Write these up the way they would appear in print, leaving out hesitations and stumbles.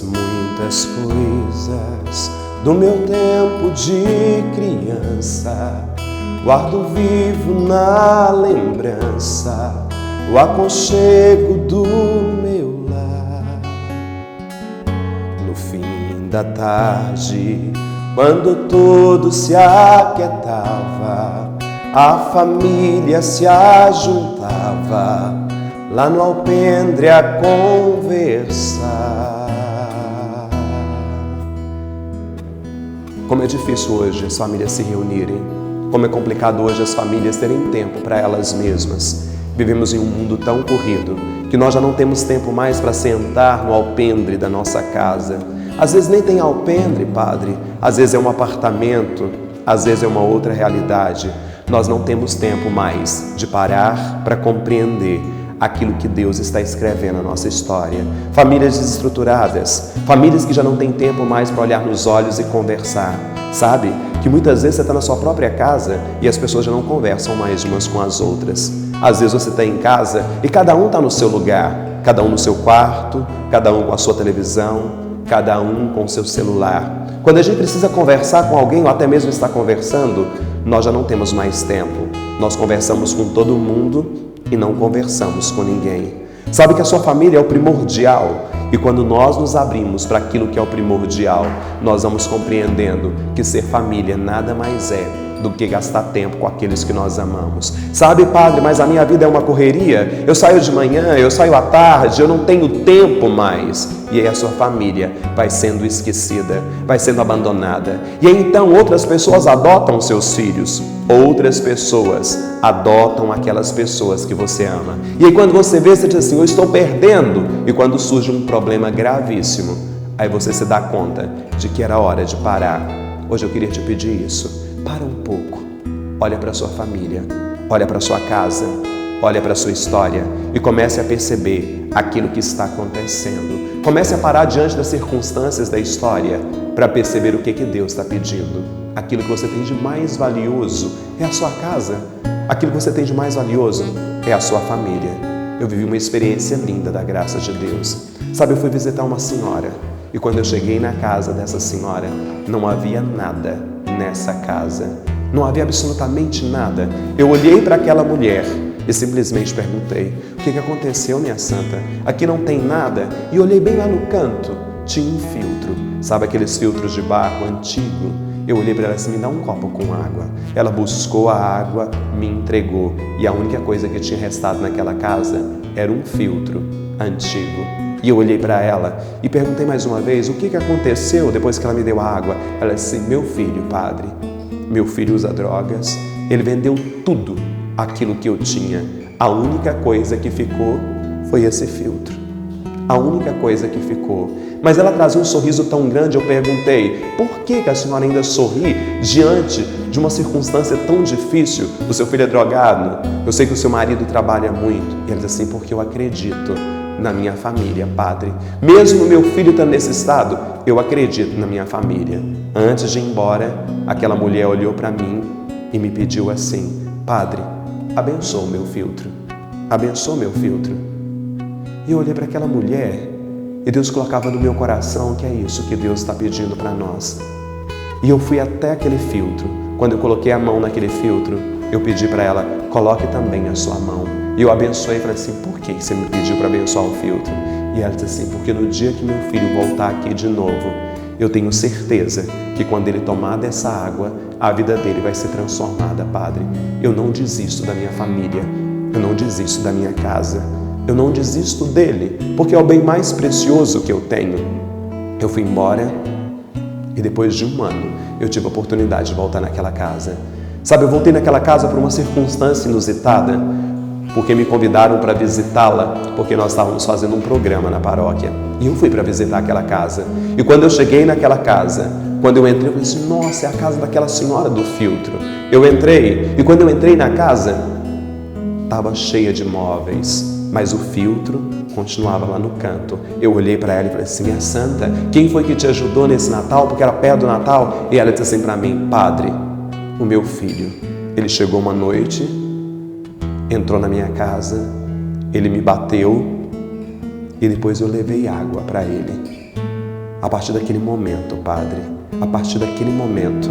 muitas coisas do meu tempo de criança guardo vivo na lembrança o aconchego do meu lar. No fim da tarde, quando tudo se aquietava, a família se ajuntava lá no alpendre a conversar. Como é difícil hoje as famílias se reunirem. Como é complicado hoje as famílias terem tempo para elas mesmas. Vivemos em um mundo tão corrido que nós já não temos tempo mais para sentar no alpendre da nossa casa. Às vezes nem tem alpendre, padre. Às vezes é um apartamento, às vezes é uma outra realidade. Nós não temos tempo mais de parar para compreender aquilo que Deus está escrevendo na nossa história. Famílias desestruturadas, famílias que já não têm tempo mais para olhar nos olhos e conversar. Sabe que muitas vezes você está na sua própria casa e as pessoas já não conversam mais umas com as outras. Às vezes você está em casa e cada um está no seu lugar, cada um no seu quarto, cada um com a sua televisão, cada um com o seu celular. Quando a gente precisa conversar com alguém ou até mesmo estar conversando, nós já não temos mais tempo. Nós conversamos com todo mundo e não conversamos com ninguém. Sabe que a sua família é o primordial e quando nós nos abrimos para aquilo que é o primordial, nós vamos compreendendo que ser família nada mais é do que gastar tempo com aqueles que nós amamos. Sabe, padre, mas a minha vida é uma correria, eu saio de manhã, eu saio à tarde, eu não tenho tempo mais. E aí a sua família vai sendo esquecida, vai sendo abandonada. E aí então outras pessoas adotam seus filhos, outras pessoas adotam aquelas pessoas que você ama. E aí quando você vê, você diz assim, eu estou perdendo. E quando surge um problema gravíssimo, aí você se dá conta de que era hora de parar. Hoje eu queria te pedir isso. Para um pouco, olha para a sua família, olha para a sua casa, olha para a sua história e comece a perceber aquilo que está acontecendo. Comece a parar diante das circunstâncias da história para perceber o que Deus está pedindo. Aquilo que você tem de mais valioso é a sua casa. Aquilo que você tem de mais valioso é a sua família. Eu vivi uma experiência linda da graça de Deus. Sabe, eu fui visitar uma senhora e quando eu cheguei na casa dessa senhora, não havia nada nessa casa. Não havia absolutamente nada. Eu olhei para aquela mulher e simplesmente perguntei, o que aconteceu, minha santa? Aqui não tem nada. E olhei bem lá no canto, tinha um filtro. Sabe aqueles filtros de barro antigo? Eu olhei para ela e disse, me dá um copo com água. Ela buscou a água, me entregou. E a única coisa que tinha restado naquela casa era um filtro antigo. E eu olhei para ela e perguntei mais uma vez, o que aconteceu depois que ela me deu a água? Ela disse, meu filho, padre, meu filho usa drogas, ele vendeu tudo aquilo que eu tinha. A única coisa que ficou foi esse filtro. A única coisa que ficou. Mas ela trazia um sorriso tão grande, eu perguntei, por que a senhora ainda sorri diante de uma circunstância tão difícil? O seu filho é drogado, eu sei que o seu marido trabalha muito. E ela disse assim, porque eu acredito na minha família, padre. Mesmo meu filho estando nesse estado, eu acredito na minha família. Antes de ir embora, aquela mulher olhou para mim e me pediu assim, padre, abençoa o meu filtro. Abençoa o meu filtro. E eu olhei para aquela mulher e Deus colocava no meu coração que é isso que Deus está pedindo para nós. E eu fui até aquele filtro. Quando eu coloquei a mão naquele filtro, eu pedi para ela, coloque também a sua mão. E eu abençoei e falei assim, por que você me pediu para abençoar o filtro? E ela disse assim, porque no dia que meu filho voltar aqui de novo, eu tenho certeza que quando ele tomar dessa água, a vida dele vai ser transformada, padre. Eu não desisto da minha família, eu não desisto da minha casa, eu não desisto dele, porque é o bem mais precioso que eu tenho. Eu fui embora e depois de um ano, eu tive a oportunidade de voltar naquela casa. Sabe, eu voltei naquela casa por uma circunstância inusitada, porque me convidaram para visitá-la, porque nós estávamos fazendo um programa na paróquia. E eu fui para visitar aquela casa. E quando eu cheguei naquela casa, quando eu entrei, eu falei assim, nossa, é a casa daquela senhora do filtro. Eu entrei, e quando eu entrei na casa, estava cheia de móveis, mas o filtro continuava lá no canto. Eu olhei para ela e falei assim, minha santa, quem foi que te ajudou nesse Natal? Porque era perto do Natal. E ela disse assim para mim, padre, o meu filho, ele chegou uma noite, entrou na minha casa, ele me bateu e depois eu levei água para ele. A partir daquele momento, Padre, a partir daquele momento,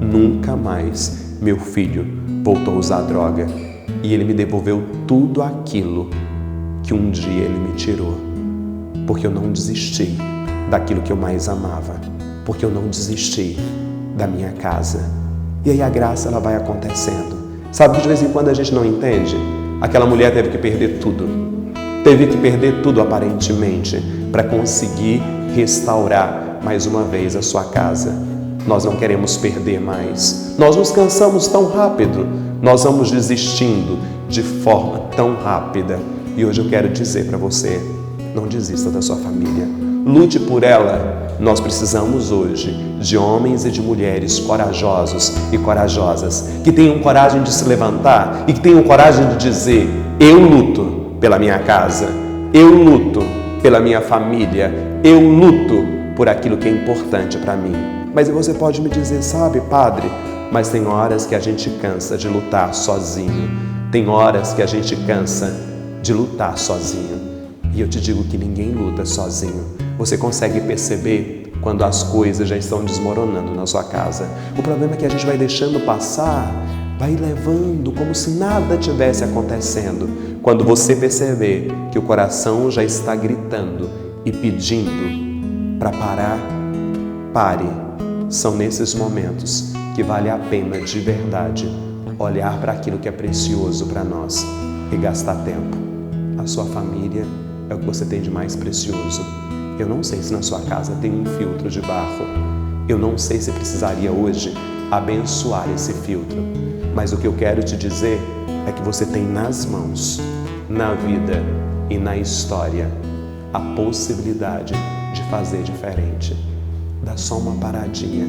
nunca mais meu filho voltou a usar droga e ele me devolveu tudo aquilo que um dia ele me tirou, porque eu não desisti daquilo que eu mais amava, porque eu não desisti da minha casa. E aí a graça ela vai acontecendo. Sabe que de vez em quando a gente não entende? Aquela mulher teve que perder tudo aparentemente para conseguir restaurar mais uma vez a sua casa. Nós não queremos perder mais. Nós nos cansamos tão rápido. Nós vamos desistindo de forma tão rápida. E hoje eu quero dizer para você, não desista da sua família. Lute por ela. Nós precisamos hoje de homens e de mulheres corajosos e corajosas, que tenham coragem de se levantar e que tenham coragem de dizer: eu luto pela minha casa, eu luto pela minha família, eu luto por aquilo que é importante para mim. Mas você pode me dizer, sabe, Padre, mas tem horas que a gente cansa de lutar sozinho, tem horas que a gente cansa de lutar sozinho. E eu te digo que ninguém luta sozinho. Você consegue perceber quando as coisas já estão desmoronando na sua casa. O problema é que a gente vai deixando passar, vai levando como se nada tivesse acontecendo. Quando você perceber que o coração já está gritando e pedindo para parar, pare. São nesses momentos que vale a pena de verdade olhar para aquilo que é precioso para nós e gastar tempo. A sua família é o que você tem de mais precioso. Eu não sei se na sua casa tem um filtro de barro. Eu não sei se precisaria hoje abençoar esse filtro. Mas o que eu quero te dizer é que você tem nas mãos, na vida e na história, a possibilidade de fazer diferente. Dá só uma paradinha.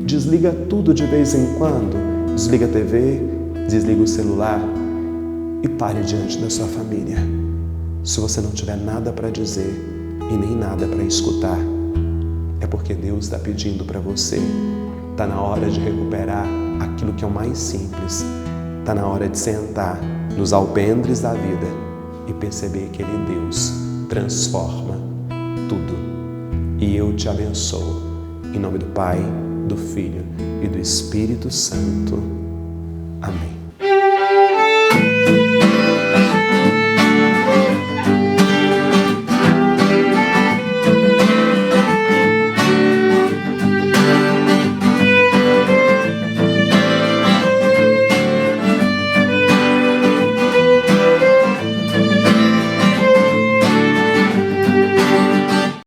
Desliga tudo de vez em quando. Desliga a TV, desliga o celular e pare diante da sua família. Se você não tiver nada para dizer e nem nada para escutar, é porque Deus está pedindo para você. Está na hora de recuperar aquilo que é o mais simples. Está na hora de sentar nos alpendres da vida e perceber que Ele, Deus, transforma tudo. E eu te abençoo. Em nome do Pai, do Filho e do Espírito Santo. Amém.